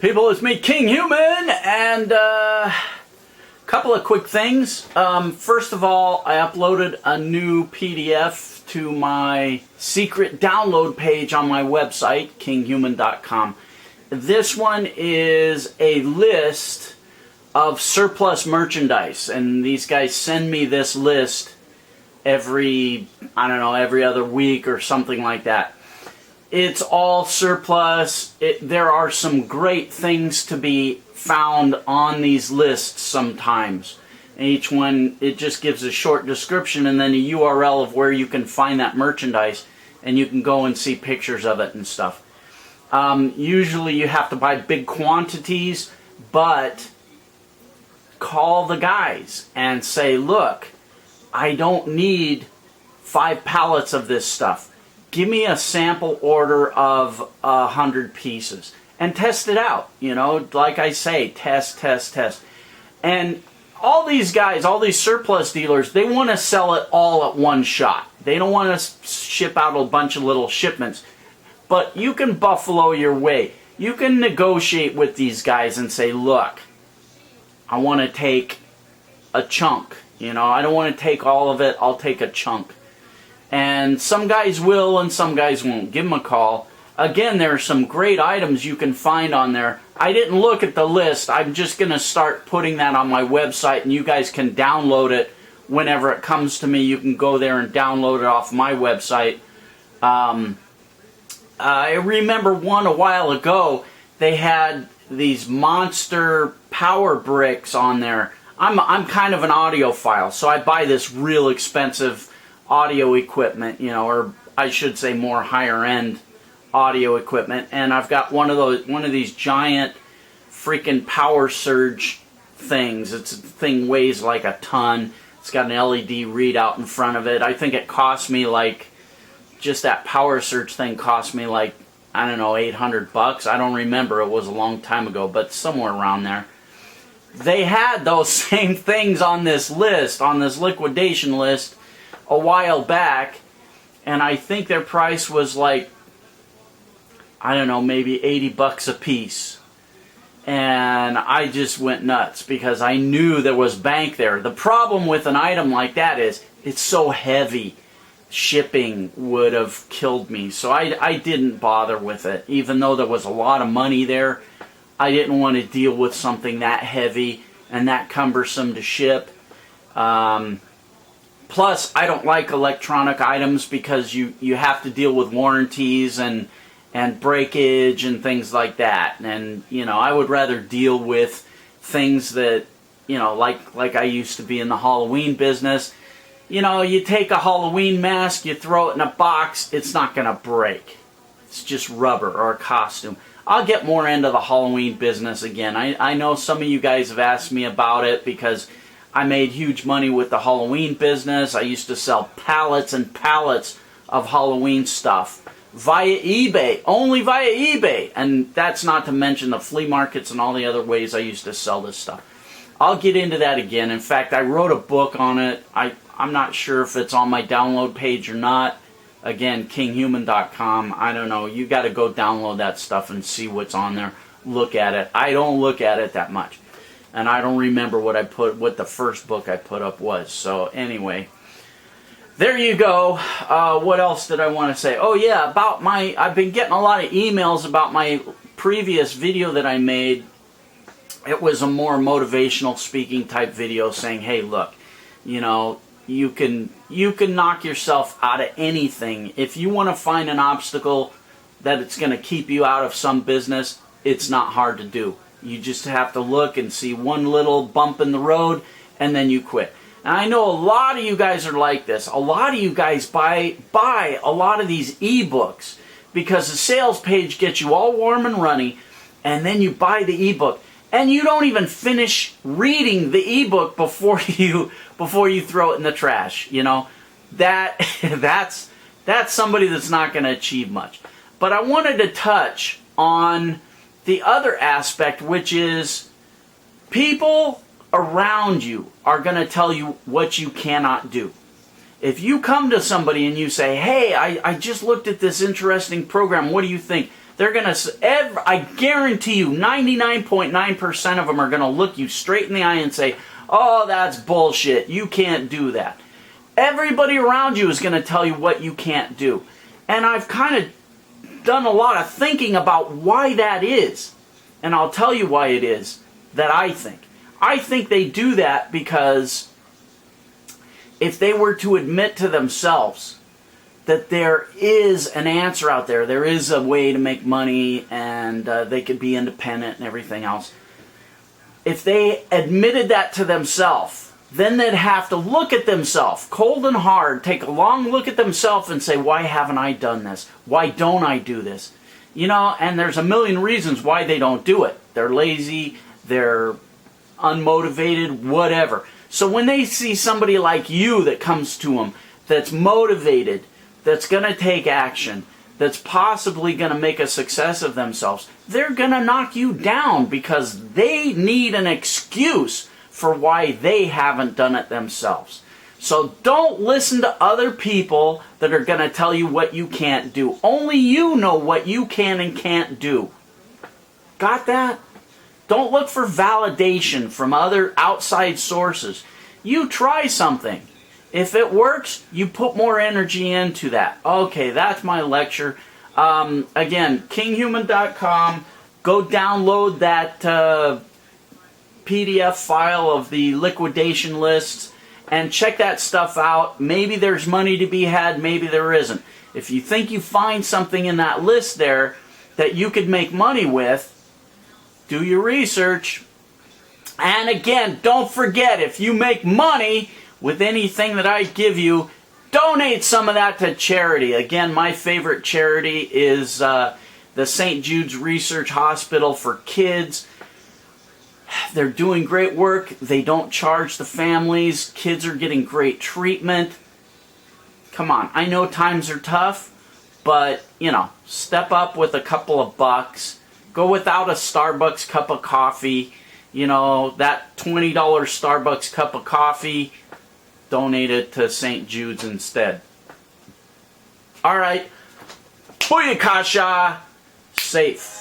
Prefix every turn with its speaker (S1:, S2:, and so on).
S1: People, it's me, Kinghuman, and a couple of quick things. First of all, I uploaded a new PDF to my secret download page on my website, kinghuman.com. This one is a list of surplus merchandise, and these guys send me this list every other week or something like that. It's all surplus. There are some great things to be found on these lists sometimes. And each one, it just gives a short description and then a URL of where you can find that merchandise, and you can go and see pictures of it and stuff. Usually you have to buy big quantities, but call the guys and say, look, I don't need 5 pallets of this stuff. Give me a sample order of 100 pieces and test it out. You know, like I say, test. And all these guys, all these surplus dealers, they want to sell it all at one shot. They don't want to ship out a bunch of little shipments. But you can buffalo your way. You can negotiate with these guys and say, look, I want to take a chunk. You know, I don't want to take all of it. I'll take a chunk. And some guys will and some guys won't. Give them a call. Again, there are some great items you can find on there. I didn't look at the list. I'm just going to start putting that on my website, and you guys can download it whenever it comes to me. You can go there and download it off my website. I remember one a while ago. They had these monster power bricks on there. I'm kind of an audiophile, so I buy this real expensive audio equipment, you know, or I should say more higher end audio equipment, and I've got one of these giant freaking power surge things. The thing weighs like a ton. It's got an LED readout in front of it. I think it cost me like, just that power surge thing cost me like, I don't know, $800. I don't remember, it was a long time ago, but somewhere around there. They had those same things on this list, on this liquidation list, a while back, and I think their price was like, I don't know, maybe $80 a piece. And I just went nuts because I knew there was bank there. The problem with an item like that is it's so heavy. Shipping would have killed me. So I didn't bother with it. Even though there was a lot of money there, I didn't want to deal with something that heavy and that cumbersome to ship. Plus, I don't like electronic items because you have to deal with warranties and breakage and things like that. And, you know, I would rather deal with things that, you know, like I used to be in the Halloween business. You know, you take a Halloween mask, you throw it in a box, it's not going to break. It's just rubber or a costume. I'll get more into the Halloween business again. I know some of you guys have asked me about it because I made huge money with the Halloween business. I used to sell pallets and pallets of Halloween stuff via eBay, only via eBay. And that's not to mention the flea markets and all the other ways I used to sell this stuff. I'll get into that again. In fact, I wrote a book on it. I'm not sure if it's on my download page or not. Again, kinghuman.com. I don't know. You got to go download that stuff and see what's on there. Look at it. I don't look at it that much. And I don't remember what the first book I put up was. So anyway, there you go. What else did I want to say? Oh yeah, I've been getting a lot of emails about my previous video that I made. It was a more motivational speaking type video saying, hey, look, you know, you can knock yourself out of anything. If you want to find an obstacle that it's going to keep you out of some business, it's not hard to do. You just have to look and see one little bump in the road, and then you quit. And I know a lot of you guys are like this. A lot of you guys buy a lot of these ebooks because the sales page gets you all warm and runny, and then you buy the ebook, and you don't even finish reading the ebook before you throw it in the trash. You know, that's somebody that's not going to achieve much. But I wanted to touch on the other aspect, which is people around you are going to tell you what you cannot do. If you come to somebody and you say, hey, I just looked at this interesting program, what do you think? They're going to, I guarantee you, 99.9% of them are going to look you straight in the eye and say, oh, that's bullshit. You can't do that. Everybody around you is going to tell you what you can't do. And I've kind of done a lot of thinking about why that is. And I'll tell you why it is that I think. I think they do that because if they were to admit to themselves that there is an answer out there, there is a way to make money, and they could be independent and everything else. If they admitted that to themselves, then they'd have to look at themselves cold and hard, take a long look at themselves and say, why haven't I done this? Why don't I do this? You know, and there's a million reasons why they don't do it. They're lazy, they're unmotivated, whatever. So when they see somebody like you that comes to them, that's motivated, that's going to take action, that's possibly going to make a success of themselves, they're going to knock you down because they need an excuse for why they haven't done it themselves. So don't listen to other people that are going to tell you what you can't do. Only you know what you can and can't do. Got that? Don't look for validation from other outside sources. You try something. If it works, you put more energy into that. Okay, that's my lecture. Again, kinghuman.com. Go download that PDF file of the liquidation lists and check that stuff out. Maybe there's money to be had, maybe there isn't. If you think you find something in that list there that you could make money with, do your research. And again, don't forget, if you make money with anything that I give you, donate some of that to charity. Again, my favorite charity is the St. Jude's Research Hospital for Kids. They're doing great work. They don't charge the families. Kids are getting great treatment. Come on, I know times are tough, but, you know, step up with a couple of bucks. Go without a Starbucks cup of coffee. You know, that $20 Starbucks cup of coffee, donate it to St. Jude's instead. All right. Booyakasha. Safe.